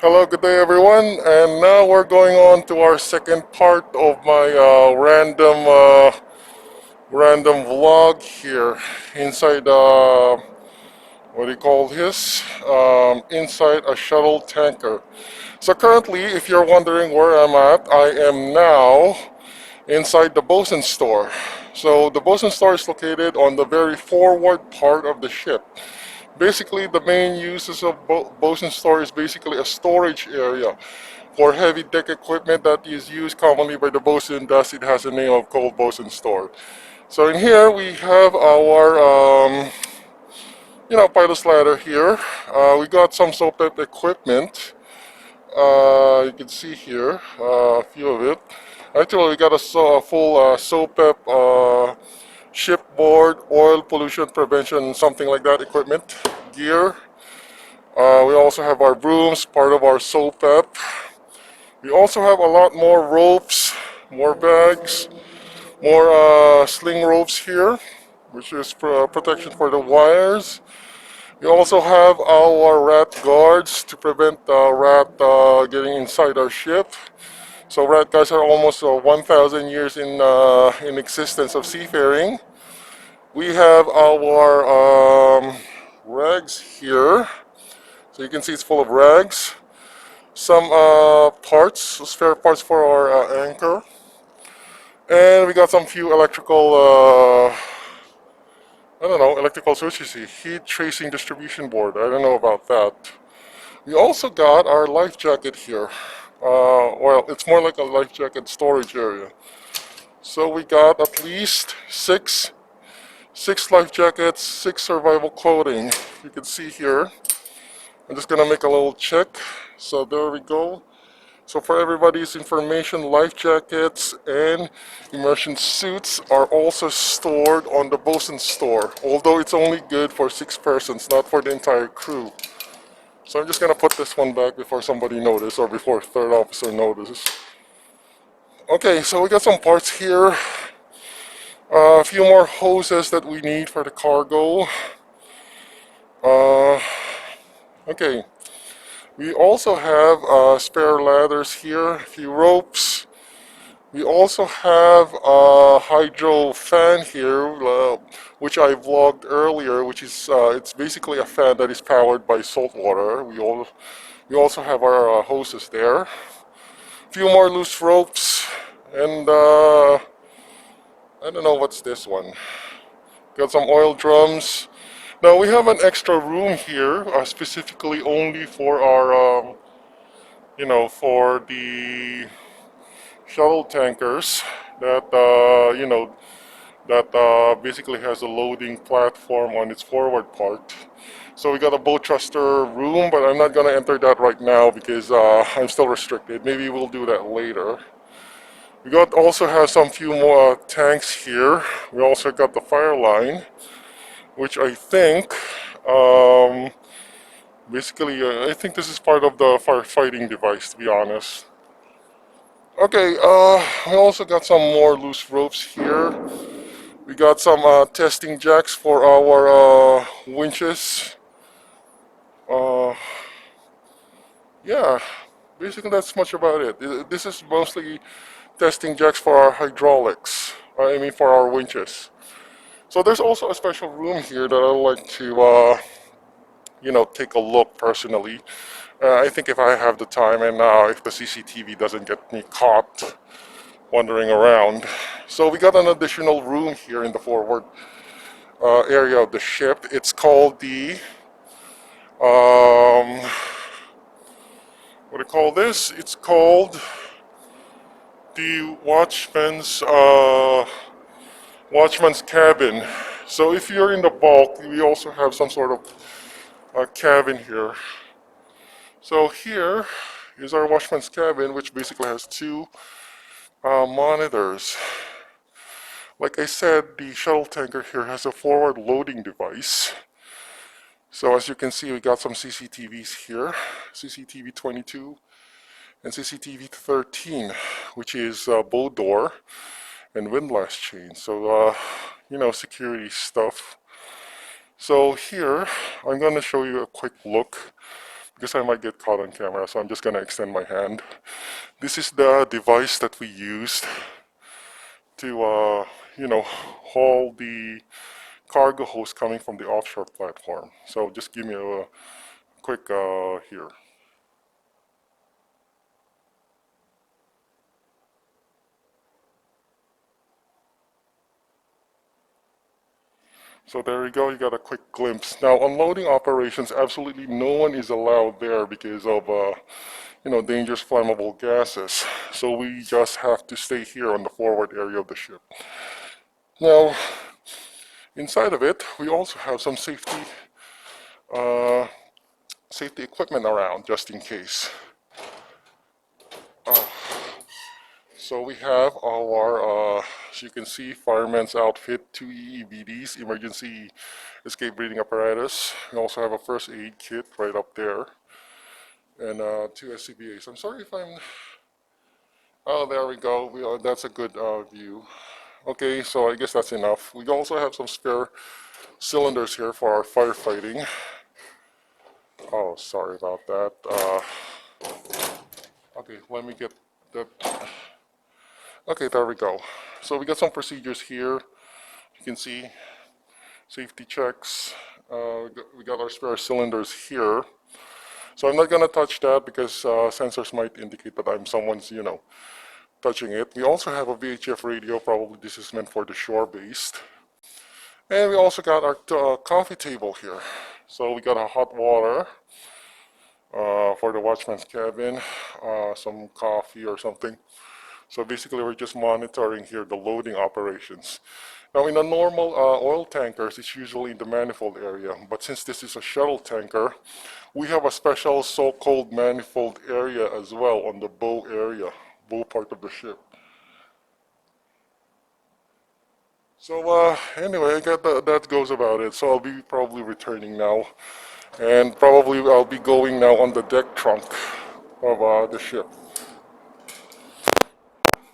Hello, good day everyone, and now we're going on to our second part of my random vlog here inside what do you call this? Inside a shuttle tanker. So currently, if you're wondering where I'm at, I am now inside the bosun store. So the bosun store is located on the very forward part of the ship. Basically, the main uses of bosun store is basically a storage area for heavy deck equipment that is used commonly by the bosun, thus it has a name of called bosun store. So in here we have our pilot's ladder here. We got some SOPEP equipment. You can see here a few of it. Actually, we got a full SOPEP shipboard, oil pollution prevention, something like that equipment, gear. We also have our brooms, part of our SOPEP. We also have a lot more ropes, more bags, more sling ropes here, which is for protection for the wires. We also have our rat guards to prevent rat getting inside our ship. So rat guards are almost 1,000 years in existence of seafaring. We have our rags here. So you can see it's full of rags. Some parts, spare parts for our anchor. And we got some few electrical, I don't know, electrical switches here. Heat tracing distribution board. I don't know about that. We also got our life jacket here. Well, it's more like a life jacket storage area. So we got at least six life jackets, 6 survival clothing. You can see here. I'm just gonna make a little check. So there we go. So for everybody's information, life jackets and immersion suits are also stored on the bosun store, although it's only good for 6 persons, not for the entire crew. So I'm just gonna put this one back before somebody notices or before third officer notices. Okay, so we got some parts here. A few more hoses that we need for the cargo. Okay. We also have spare ladders here, a few ropes. We also have a hydro fan here, which I vlogged earlier, which is it's basically a fan that is powered by salt water. We also have our hoses there. A few more loose ropes, and I don't know what's this one. Got some oil drums. Now we have an extra room here, specifically only for our, for the shuttle tankers that basically has a loading platform on its forward part. So we got a boat thruster room, but I'm not gonna enter that right now because I'm still restricted. Maybe we'll do that later. We got also have some few more tanks here. We also got the fire line, which I think basically I think this is part of the firefighting device, to be honest. Okay, we also got some more loose ropes here. We got some testing jacks for our winches. Uh, yeah, basically that's much about it. This is mostly testing jacks for our hydraulics. I mean for our winches. So there's also a special room here that I'd like to, take a look personally. I think if I have the time and if the CCTV doesn't get me caught wandering around. So we got an additional room here in the forward area of the ship. It's called the what do you call this? It's called the watchman's cabin. So if you're in the bulk, we also have some sort of cabin here. So here is our watchman's cabin, which basically has 2 monitors. Like I said, the shuttle tanker here has a forward loading device. So as you can see, we got some CCTVs here, CCTV 22 and CCTV 13, which is bow door and windlass chain. So, security stuff. So here, I'm going to show you a quick look because I might get caught on camera, so I'm just gonna extend my hand. This is the device that we used to, haul the cargo hose coming from the offshore platform. So just give me a quick here. So there you go, you got a quick glimpse. Now, unloading operations, absolutely no one is allowed there because of, dangerous flammable gases. So we just have to stay here on the forward area of the ship. Now, inside of it, we also have some uh, safety equipment around just in case. Uh, so we have our, as you can see, fireman's outfit, 2 EEBDs, emergency escape breathing apparatus. We also have a first aid kit right up there, and 2 SCBAs. I'm sorry if I'm... Oh, there we go. That's a good view. Okay, so I guess that's enough. We also have some spare cylinders here for our firefighting. Oh, sorry about that. Okay, let me get that. Okay, there we go. So we got some procedures here. You can see safety checks. We got our spare cylinders here. So I'm not gonna touch that because sensors might indicate that I'm someone's, touching it. We also have a VHF radio. Probably this is meant for the shore-based. And we also got our coffee table here. So we got a hot water for the watchman's cabin, some coffee or something. So basically we're just monitoring here the loading operations. Now in a normal oil tankers, it's usually in the manifold area, but since this is a shuttle tanker, we have a special so-called manifold area as well on the bow area, bow part of the ship. So anyway, I got that goes about it. So I'll be probably returning now, and probably I'll be going now on the deck trunk of the ship.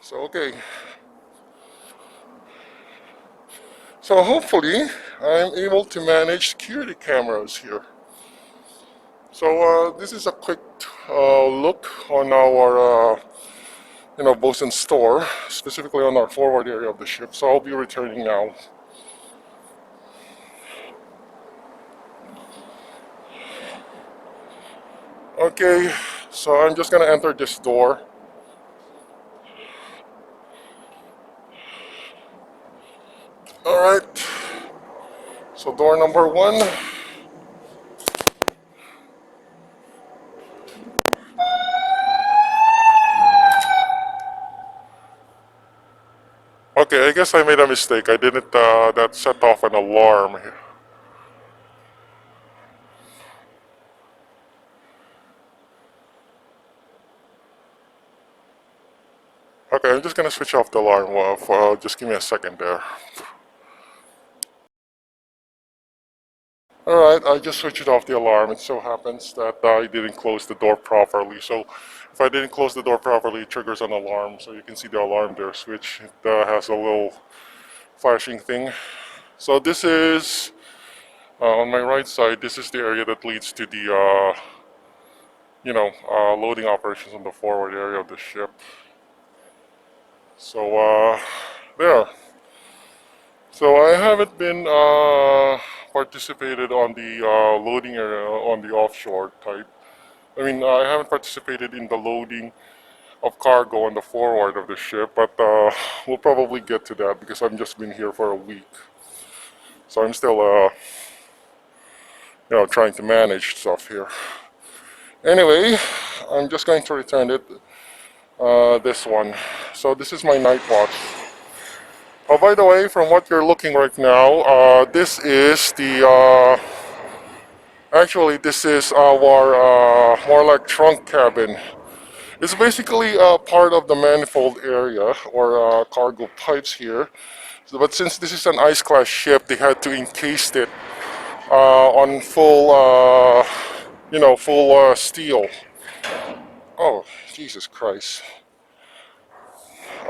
So okay. So hopefully I'm able to manage security cameras here. So this is a quick look on our bosun store, specifically on our forward area of the ship. So I'll be returning now. Okay, so I'm just gonna enter this door. All right. So door number 1. Okay, I guess I made a mistake. I didn't that set off an alarm here. Okay, I'm just gonna switch off the alarm. Just give me a second there. Alright, I just switched off the alarm. It so happens that I didn't close the door properly. So if I didn't close the door properly, it triggers an alarm. So you can see the alarm there switch. It has a little flashing thing. So this is, on my right side, this is the area that leads to the, loading operations on the forward area of the ship. So, there. So I haven't been participated on the loading area on the offshore type. I mean, I haven't participated in the loading of cargo on the forward of the ship, but we'll probably get to that because I've just been here for a week. So I'm still, trying to manage stuff here. Anyway, I'm just going to return it, this one. So this is my night watch. Oh, by the way, from what you're looking right now, this is the, actually this is our, more like trunk cabin. It's basically part of the manifold area or cargo pipes here. So, but since this is an ice class ship, they had to encase it on full, full steel. Oh, Jesus Christ.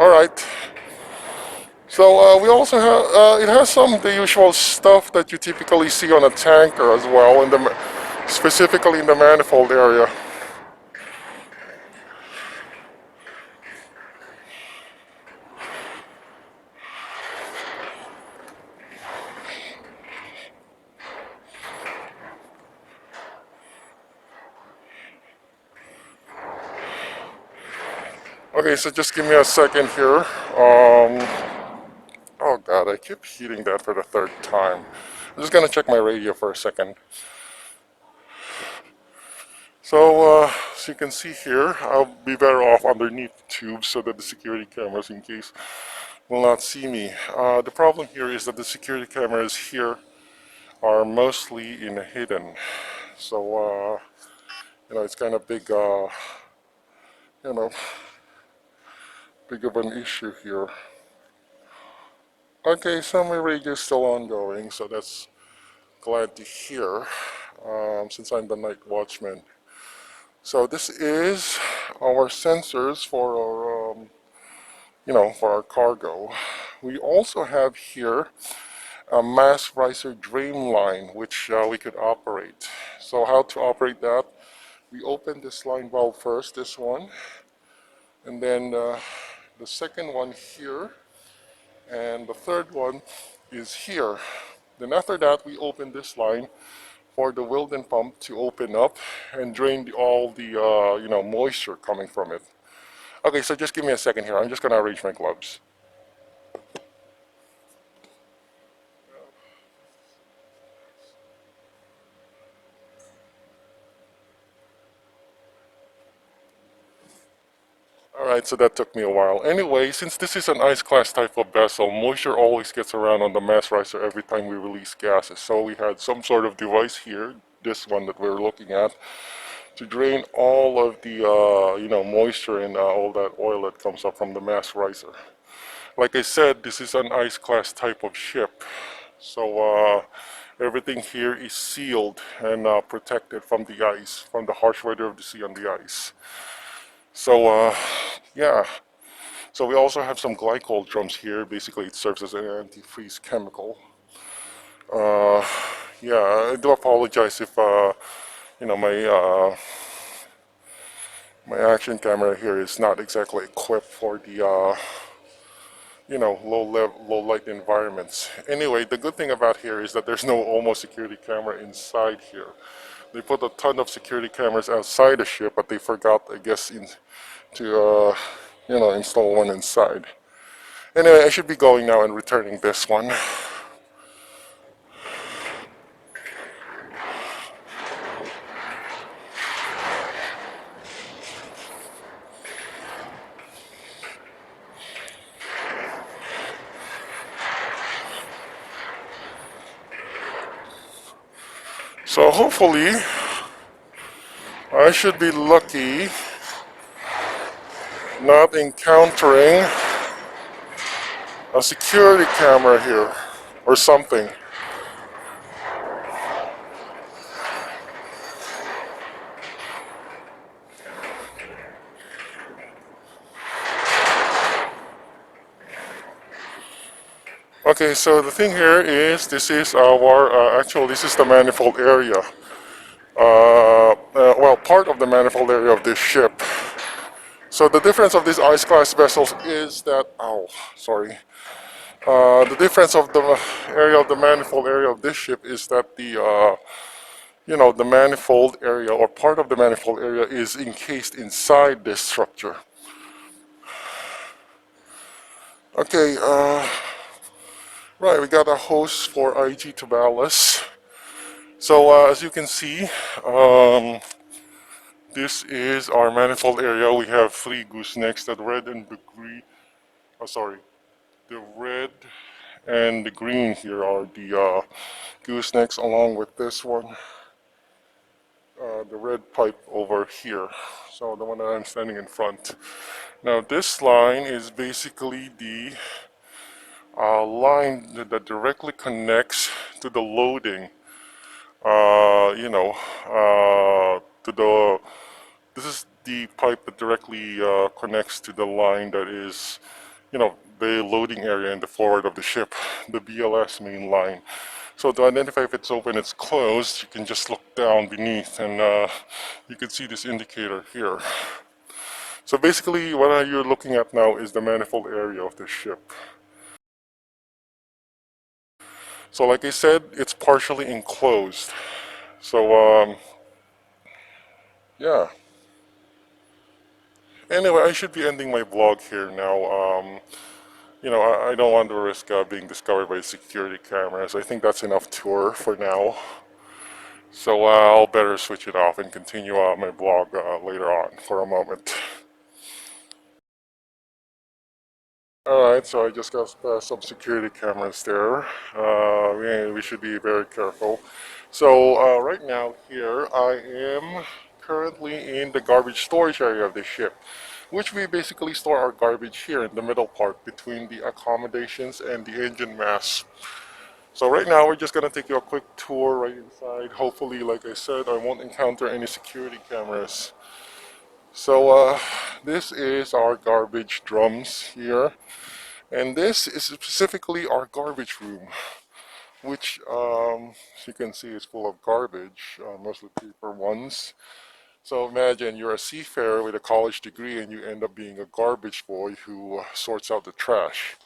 All right. So we also have, it has some of the usual stuff that you typically see on a tanker as well, specifically in the manifold area. Okay, so just give me a second here. Oh God, I keep hitting that for the third time. I'm just gonna check my radio for a second. So, as you can see here, I'll be better off underneath the tube so that the security cameras, in case, will not see me. The problem here is that the security cameras here are mostly in hidden. So, it's kind of big, you know, big of an issue here. Okay, so my radio is still ongoing, so that's glad to hear, since I'm the night watchman. So this is our sensors for our, for our cargo. We also have here a mass riser drain line, which we could operate. So how to operate that? We open this line valve first, this one, and then the second one here, and the third one is here. Then after that, we open this line for the Wilden pump to open up and drain all the moisture coming from it. Okay, so just give me a second here. I'm just gonna arrange my gloves. Alright, so that took me a while. Anyway, since this is an ice class type of vessel, moisture always gets around on the mass riser every time we release gases. So we had some sort of device here, this one that we're looking at, to drain all of the moisture and all that oil that comes up from the mass riser. Like I said, this is an ice class type of ship. So everything here is sealed and protected from the ice, from the harsh weather of the sea on the ice. So yeah. So we also have some glycol drums here. Basically, it serves as an antifreeze chemical. Uh, yeah, I do apologize if my action camera here is not exactly equipped for the low light environments. Anyway, the good thing about here is that there's no almost security camera inside here. They put a ton of security cameras outside the ship, but they forgot, I guess, to install one inside. Anyway, I should be going now and returning this one. So hopefully, I should be lucky not encountering a security camera here or something. Okay, so the thing here is this is our this is the manifold area. Well, part of the manifold area of this ship. So the difference of these ice class vessels is that, the difference of the area of the manifold area of this ship is that the manifold area or part of the manifold area is encased inside this structure. Okay, right, we got a hose for IG to ballast. So as you can see, this is our manifold area. We have three goosenecks, that red and the green. Oh, sorry, the red and the green here are the goosenecks, along with this one, the red pipe over here. So the one that I'm standing in front. Now this line is basically the line that directly connects to the loading. To the This is the pipe that directly connects to the line that is, the loading area in the forward of the ship, the BLS main line. So to identify if it's open, it's closed, you can just look down beneath and you can see this indicator here. So basically what you're looking at now is the manifold area of the ship. So like I said, it's partially enclosed. So yeah. Anyway, I should be ending my vlog here now. I don't want to risk being discovered by security cameras. I think that's enough tour for now. So I'll better switch it off and continue my vlog later on for a moment. Alright, so I just got some security cameras there. We should be very careful. So right now here I am currently in the garbage storage area of the ship, which we basically store our garbage here in the middle part between the accommodations and the engine mast. So right now we're just going to take you a quick tour right inside. Hopefully, like I said, I won't encounter any security cameras. So this is our garbage drums here. And this is specifically our garbage room, which as you can see is full of garbage, mostly paper ones. So imagine you're a seafarer with a college degree and you end up being a garbage boy who sorts out the trash.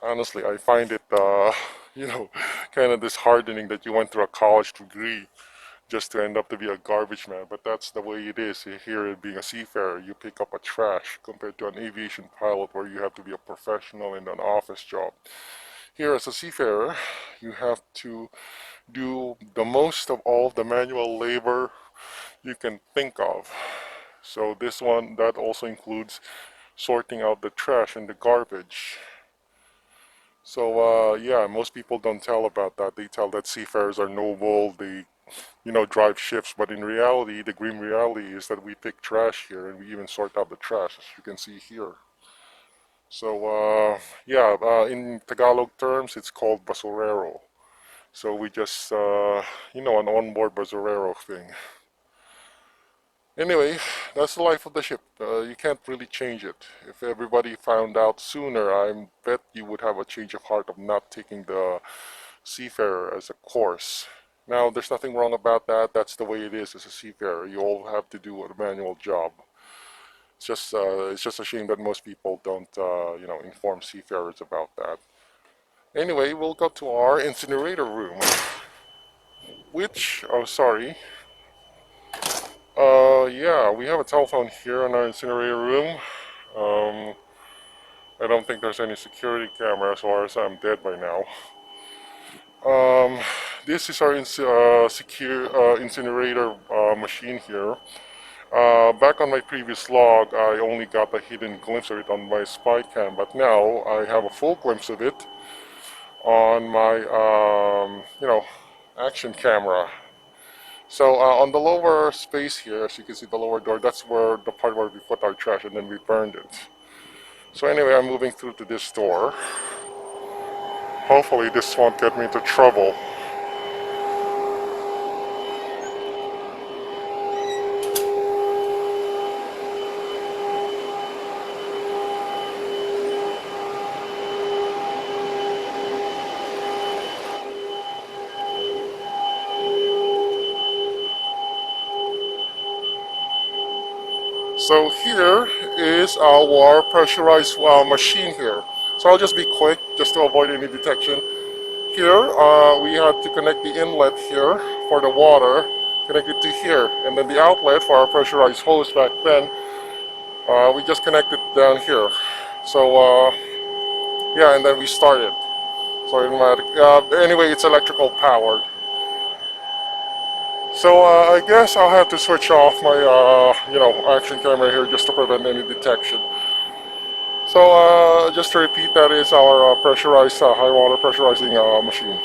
Honestly, I find it, kind of disheartening that you went through a college degree just to end up to be a garbage man, but that's the way it is here being a seafarer. You pick up a trash compared to an aviation pilot where you have to be a professional in an office job. Here as a seafarer, you have to do the most of all the manual labor you can think of. So that also includes sorting out the trash and the garbage. So yeah, most people don't tell about that. They tell that seafarers are noble, they drive ships, but in reality, the grim reality is that we pick trash here and we even sort out the trash, as you can see here. So yeah, in Tagalog terms, it's called basurero. So we just, an onboard basurero thing. Anyway, that's the life of the ship. You can't really change it. If everybody found out sooner, I bet you would have a change of heart of not taking the seafarer as a course. Now, there's nothing wrong about that. That's the way it is as a seafarer. You all have to do a manual job. It's just a shame that most people don't, inform seafarers about that. Anyway, we'll go to our incinerator room, which, oh, sorry. Yeah, we have a telephone here in our incinerator room. I don't think there's any security cameras, or else I'm dead by now. Um, this is our secure incinerator machine here. Back on my previous log, I only got a hidden glimpse of it on my spy cam, but now I have a full glimpse of it on my, action camera. So on the lower space here, as you can see the lower door, that's where the part where we put our trash and then we burned it. So anyway, I'm moving through to this door. Hopefully this won't get me into trouble. So here is our pressurized machine here. So I'll just be quick, just to avoid any detection. Here, we had to connect the inlet here for the water, connect it to here, and then the outlet for our pressurized hose back then, we just connected down here. So yeah, and then we started. So anyway, it's electrical powered. So I guess I'll have to switch off my action camera here just to prevent any detection. So just to repeat, that is our pressurized high water pressurizing machine.